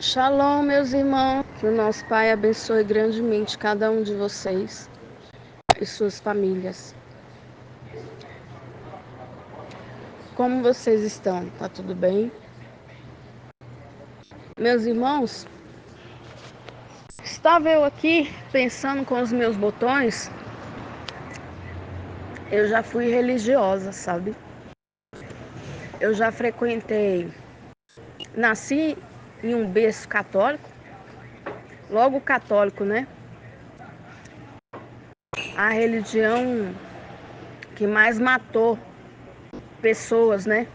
Shalom, meus irmãos. Que o nosso Pai abençoe grandemente cada um de vocês e suas famílias. Como vocês estão? Tá tudo bem? Meus irmãos, estava eu aqui pensando com os meus botões. Eu já fui religiosa, sabe? Eu já frequentei, nasci em um berço católico, logo católico, né? A religião que mais matou pessoas, né?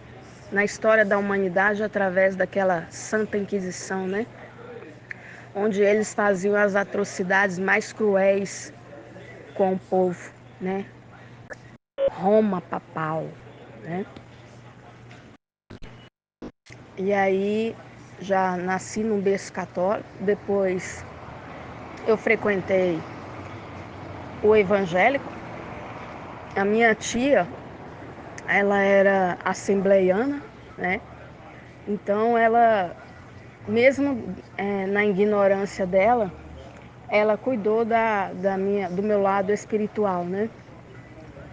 Na história da humanidade através daquela Santa Inquisição, né? Onde eles faziam as atrocidades mais cruéis com o povo, né? Roma papal, né? E aí já nasci num berço católico, depois eu frequentei o evangélico. A minha tia, ela era assembleiana, né? Então ela, mesmo na ignorância dela, ela cuidou do meu lado espiritual, né?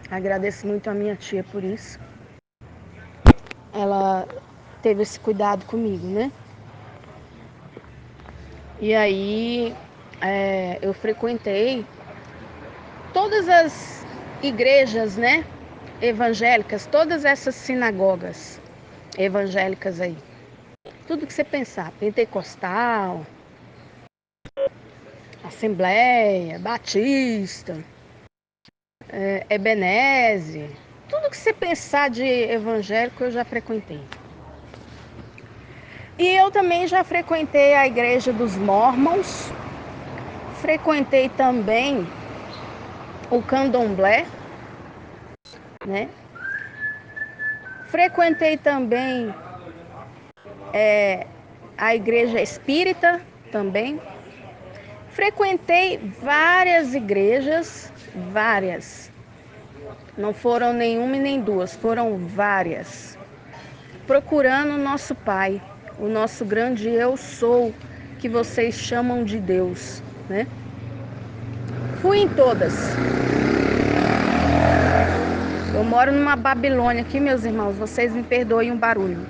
Agradeço muito a minha tia por isso. Ela teve esse cuidado comigo, né? E aí eu frequentei todas as igrejas, né? Evangélicas, todas essas sinagogas evangélicas aí. Tudo que você pensar, pentecostal, assembleia, batista, Ebeneze, tudo que você pensar de evangélico eu já frequentei. E eu também já frequentei a igreja dos Mormons, frequentei também o Candomblé, né? Frequentei também a igreja espírita também. Frequentei várias igrejas, várias. Não foram nenhuma e nem duas, foram várias. Procurando o nosso Pai, o nosso grande eu sou, que vocês chamam de Deus, né? Fui em todas. Eu moro numa Babilônia aqui, meus irmãos, vocês me perdoem o barulho.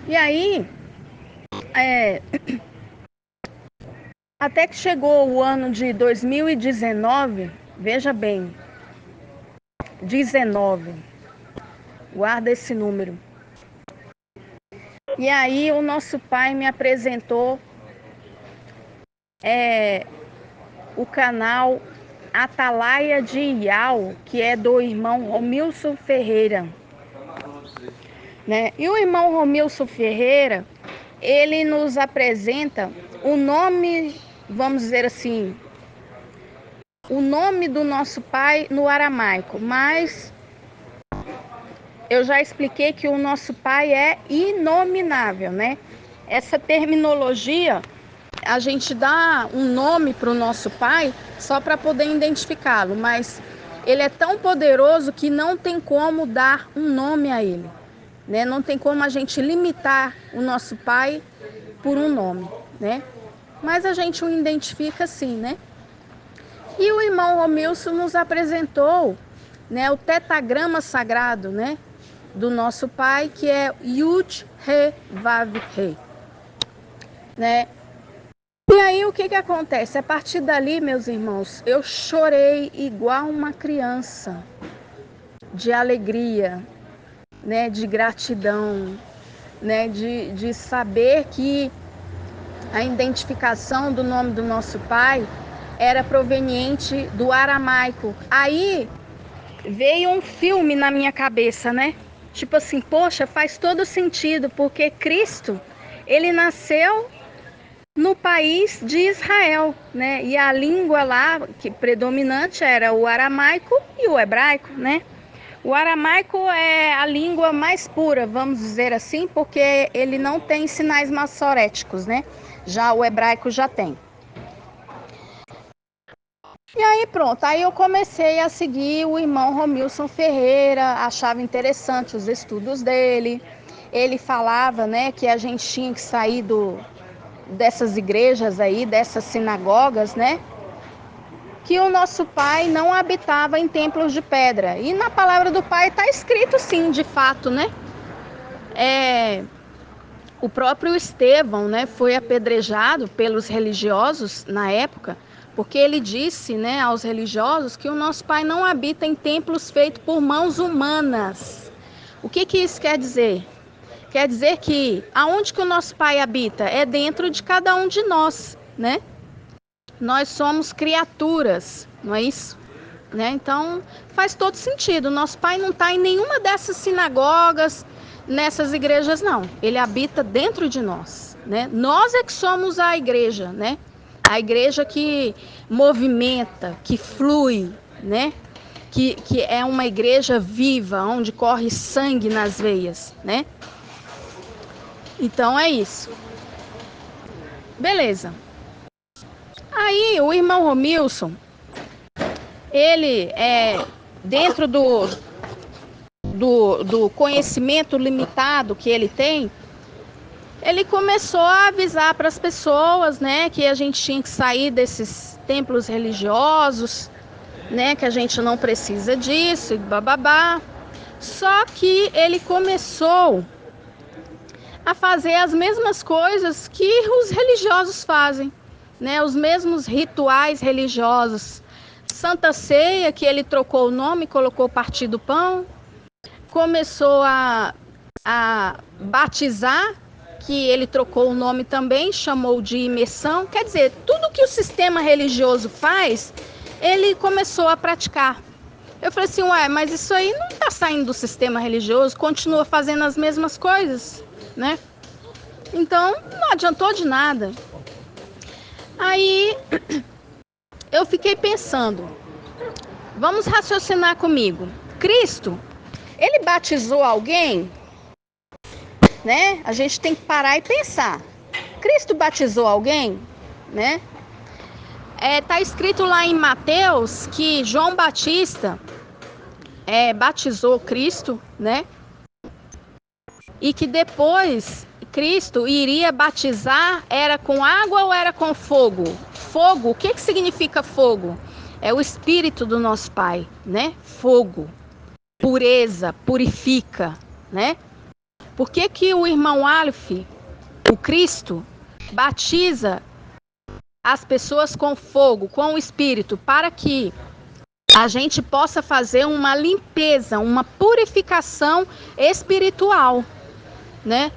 E aí, até que chegou o ano de 2019, veja bem, 19, guarda esse número. E aí o nosso pai me apresentou o canal Atalaia de Iau, que é do irmão Romilson Ferreira, né? E o irmão Romilson Ferreira, ele nos apresenta o nome, vamos dizer assim, o nome do nosso pai no aramaico, mas eu já expliquei que o nosso pai é inominável, né? Essa terminologia, a gente dá um nome para o nosso pai só para poder identificá-lo, mas ele é tão poderoso que não tem como dar um nome a ele, né? Não tem como a gente limitar o nosso pai por um nome, né? Mas a gente o identifica assim, né? E o irmão Romilson nos apresentou, né, o tetagrama sagrado, né, do nosso pai, que é Yud He Vav He, né? E aí o que acontece? A partir dali, meus irmãos, eu chorei igual uma criança, de alegria, né, de gratidão, né, de saber que a identificação do nome do nosso pai era proveniente do aramaico. Aí veio um filme na minha cabeça, né? Tipo assim, poxa, faz todo sentido, porque Cristo, ele nasceu no país de Israel, né? E a língua lá que predominante era o aramaico e o hebraico, né? O aramaico é a língua mais pura, vamos dizer assim, porque ele não tem sinais massoréticos, né? Já o hebraico já tem. E aí pronto, aí eu comecei a seguir o irmão Romilson Ferreira, achava interessante os estudos dele. ele falava, né, que a gente tinha que sair dessas igrejas aí, dessas sinagogas, né, que o nosso pai não habitava em templos de pedra. E na palavra do pai está escrito sim, de fato, né? O próprio Estevão, né, foi apedrejado pelos religiosos na época, porque ele disse, né, aos religiosos que o nosso pai não habita em templos feitos por mãos humanas. O que isso quer dizer? Quer dizer que aonde que o nosso pai habita? É dentro de cada um de nós, né? Nós somos criaturas, não é isso? Né? Então, faz todo sentido. Nosso pai não está em nenhuma dessas sinagogas, nessas igrejas, não. Ele habita dentro de nós, né? Nós é que somos a igreja, né? A igreja que movimenta, que flui, né? Que é uma igreja viva, onde corre sangue nas veias, né? Então, é isso. Beleza. Aí, o irmão Romilson, ele dentro do conhecimento limitado que ele tem, ele começou a avisar para as pessoas, né, que a gente tinha que sair desses templos religiosos, né, que a gente não precisa disso, e bababá. Só que ele começou a fazer as mesmas coisas que os religiosos fazem, né, os mesmos rituais religiosos. Santa Ceia, que ele trocou o nome, colocou Partir do Pão. Começou a batizar, que ele trocou o nome também, chamou de imersão. Quer dizer, tudo que o sistema religioso faz, ele começou a praticar. Eu falei assim, ué, mas isso aí não está saindo do sistema religioso, continua fazendo as mesmas coisas, né? Então, não adiantou de nada. Aí, eu fiquei pensando, vamos raciocinar comigo. Cristo, ele batizou alguém, né? A gente tem que parar e pensar. Cristo batizou alguém, né? Tá escrito lá em Mateus que João Batista batizou Cristo, né? E que depois Cristo iria batizar, era com água ou era com fogo? Fogo, o que significa fogo? É o Espírito do nosso Pai, né? Fogo, pureza, purifica, né? Por que o irmão Aleph, o Cristo, batiza as pessoas com fogo, com o Espírito, para que a gente possa fazer uma limpeza, uma purificação espiritual, né?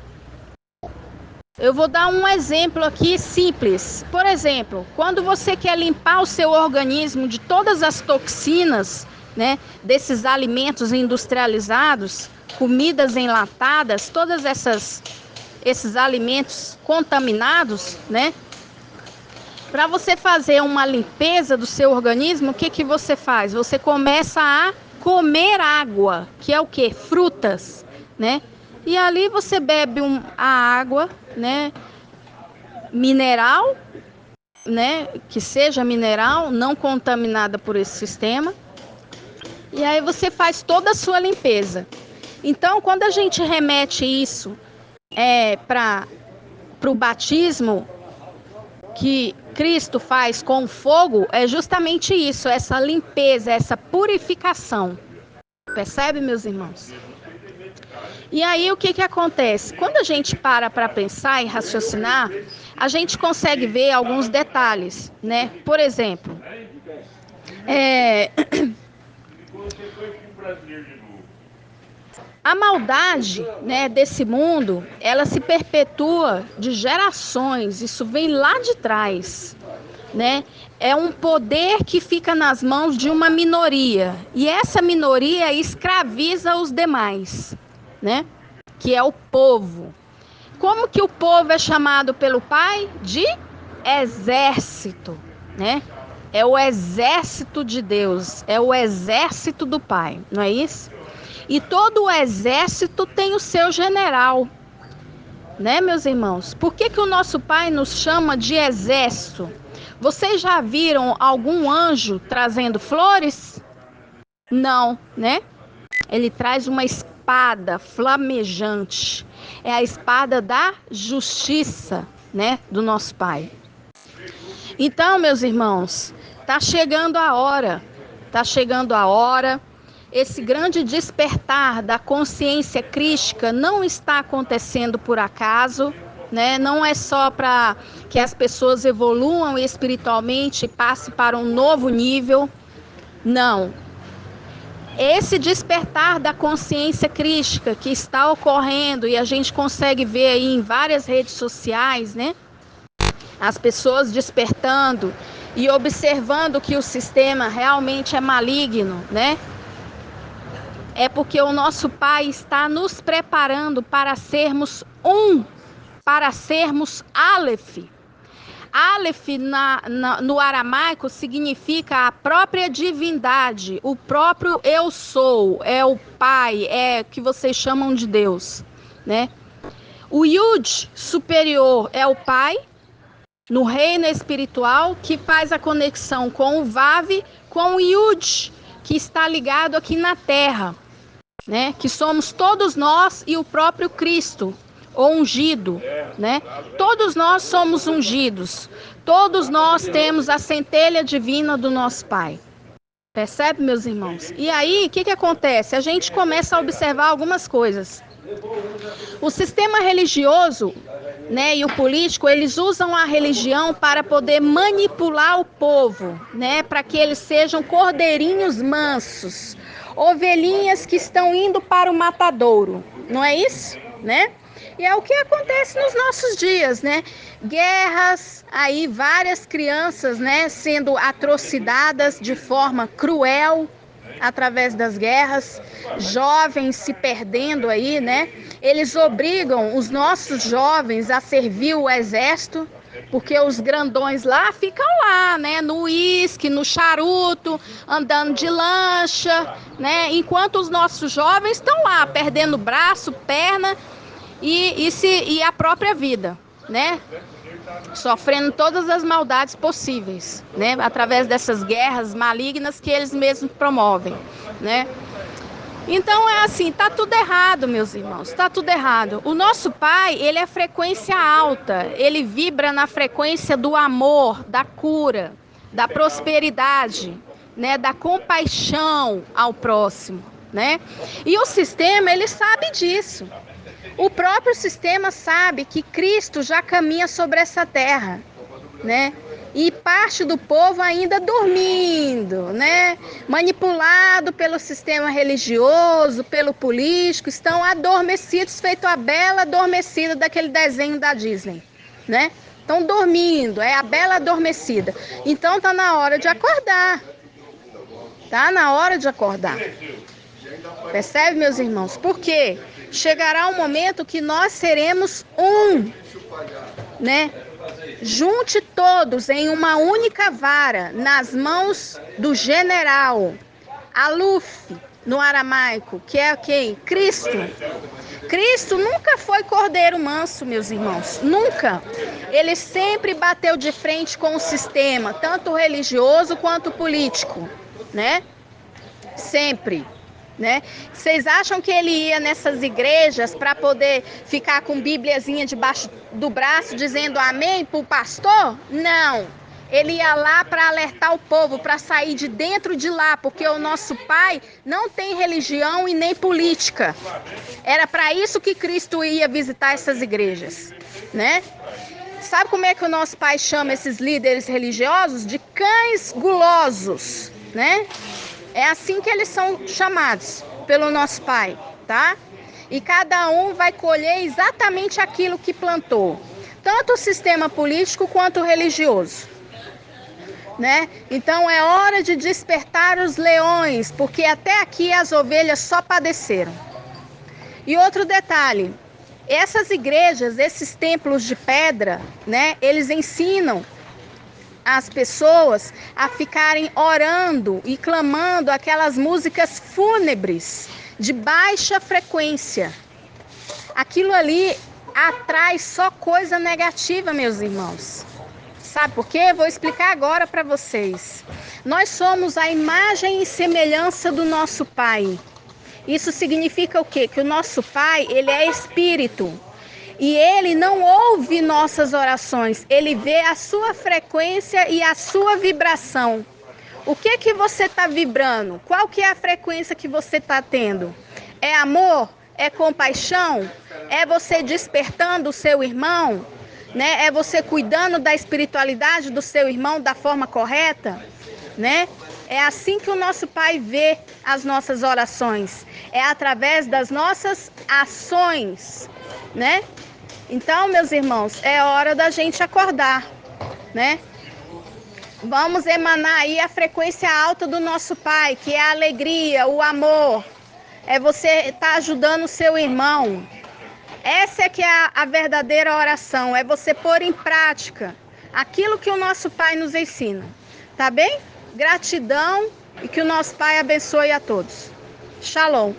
Eu vou dar um exemplo aqui simples. Por exemplo, quando você quer limpar o seu organismo de todas as toxinas, né, desses alimentos industrializados, comidas enlatadas, todas esses alimentos contaminados, né? Para você fazer uma limpeza do seu organismo, o que você faz? Você começa a comer água, que é o quê? Frutas, né? E ali você bebe a água, né? Mineral, né? Que seja mineral, não contaminada por esse sistema. E aí você faz toda a sua limpeza. Então, quando a gente remete isso para o batismo que Cristo faz com o fogo, é justamente isso, essa limpeza, essa purificação. Percebe, meus irmãos? E aí o que acontece? Quando a gente para pensar e raciocinar, a gente consegue ver alguns detalhes, né? Por exemplo, a maldade, né, desse mundo, ela se perpetua de gerações, isso vem lá de trás, né? É um poder que fica nas mãos de uma minoria, e essa minoria escraviza os demais, né? Que é o povo. Como que o povo é chamado pelo Pai? De exército, né? É o exército de Deus, é o exército do Pai, não é isso? E todo o exército tem o seu general, né, meus irmãos? Por que o nosso Pai nos chama de exército? Vocês já viram algum anjo trazendo flores? Não, né? Ele traz uma espada flamejante. É a espada da justiça, né, do nosso Pai. Então, meus irmãos, está chegando a hora. Esse grande despertar da consciência crística não está acontecendo por acaso, né? Não é só para que as pessoas evoluam espiritualmente e passem para um novo nível. Não. Esse despertar da consciência crística que está ocorrendo, e a gente consegue ver aí em várias redes sociais, né? As pessoas despertando e observando que o sistema realmente é maligno, né? É porque o nosso Pai está nos preparando para sermos para sermos Aleph. Aleph no aramaico significa a própria divindade, o próprio eu sou, é o Pai, é o que vocês chamam de Deus, né? O Yud superior é o Pai, no reino espiritual, que faz a conexão com o Vav, com o Yud, que está ligado aqui na terra, né? Que somos todos nós e o próprio Cristo, ou ungido, né? Todos nós somos ungidos, todos nós temos a centelha divina do nosso Pai. Percebe, meus irmãos? E aí, o que acontece? A gente começa a observar algumas coisas. O sistema religioso, né, e o político, eles usam a religião para poder manipular o povo, né, para que eles sejam cordeirinhos mansos, ovelhinhas que estão indo para o matadouro, não é isso, né? E é o que acontece nos nossos dias, né? Guerras, aí várias crianças, né, sendo atrocidadas de forma cruel através das guerras, jovens se perdendo aí, né? Eles obrigam os nossos jovens a servir o exército, porque os grandões lá ficam lá, né? No uísque, no charuto, andando de lancha, né? Enquanto os nossos jovens estão lá, perdendo braço, perna e a própria vida, né? Sofrendo todas as maldades possíveis, né? Através dessas guerras malignas que eles mesmos promovem, né? Então é assim, tá tudo errado, meus irmãos, tá tudo errado. O nosso Pai, ele é frequência alta, ele vibra na frequência do amor, da cura, da prosperidade, né? Da compaixão ao próximo, né? E o sistema, ele sabe disso. O próprio sistema sabe que Cristo já caminha sobre essa terra, né? E parte do povo ainda dormindo, né? Manipulado pelo sistema religioso, pelo político, estão adormecidos, feito a Bela Adormecida daquele desenho da Disney, né? Estão dormindo, é a Bela Adormecida. Então tá na hora de acordar. Tá na hora de acordar. Percebe, meus irmãos? Por quê? Chegará um momento que nós seremos né? Junte todos em uma única vara, nas mãos do general, Aluf, no aramaico, que é quem? Cristo. Cristo nunca foi cordeiro manso, meus irmãos, nunca. Ele sempre bateu de frente com o sistema, tanto religioso quanto político, né? Sempre. Né? Vocês acham que ele ia nessas igrejas para poder ficar com bíbliazinha debaixo do braço dizendo amém para o pastor? Não, ele ia lá para alertar o povo, para sair de dentro de lá, porque o nosso Pai não tem religião e nem política. Era para isso que Cristo ia visitar essas igrejas, né? Sabe como é que o nosso Pai chama esses líderes religiosos? De cães gulosos, né? É assim que eles são chamados pelo nosso Pai, tá? E cada um vai colher exatamente aquilo que plantou. Tanto o sistema político quanto o religioso, né? Então é hora de despertar os leões, porque até aqui as ovelhas só padeceram. E outro detalhe, essas igrejas, esses templos de pedra, né? Eles ensinam as pessoas a ficarem orando e clamando aquelas músicas fúnebres de baixa frequência. Aquilo ali atrai só coisa negativa, meus irmãos. Sabe por quê? Vou explicar agora para vocês. Nós somos a imagem e semelhança do nosso Pai. Isso significa o quê? Que o nosso Pai, ele é espírito. E Ele não ouve nossas orações, Ele vê a sua frequência e a sua vibração. O que que você está vibrando? Qual que é a frequência que você está tendo? É amor? É compaixão? É você despertando o seu irmão? Né? É você cuidando da espiritualidade do seu irmão da forma correta? Né? É assim que o nosso Pai vê as nossas orações. É através das nossas ações, né? Então, meus irmãos, é hora da gente acordar, né? Vamos emanar aí a frequência alta do nosso Pai, que é a alegria, o amor. É você estar ajudando o seu irmão. Essa é que é a verdadeira oração, é você pôr em prática aquilo que o nosso Pai nos ensina. Tá bem? Gratidão e que o nosso Pai abençoe a todos. Shalom.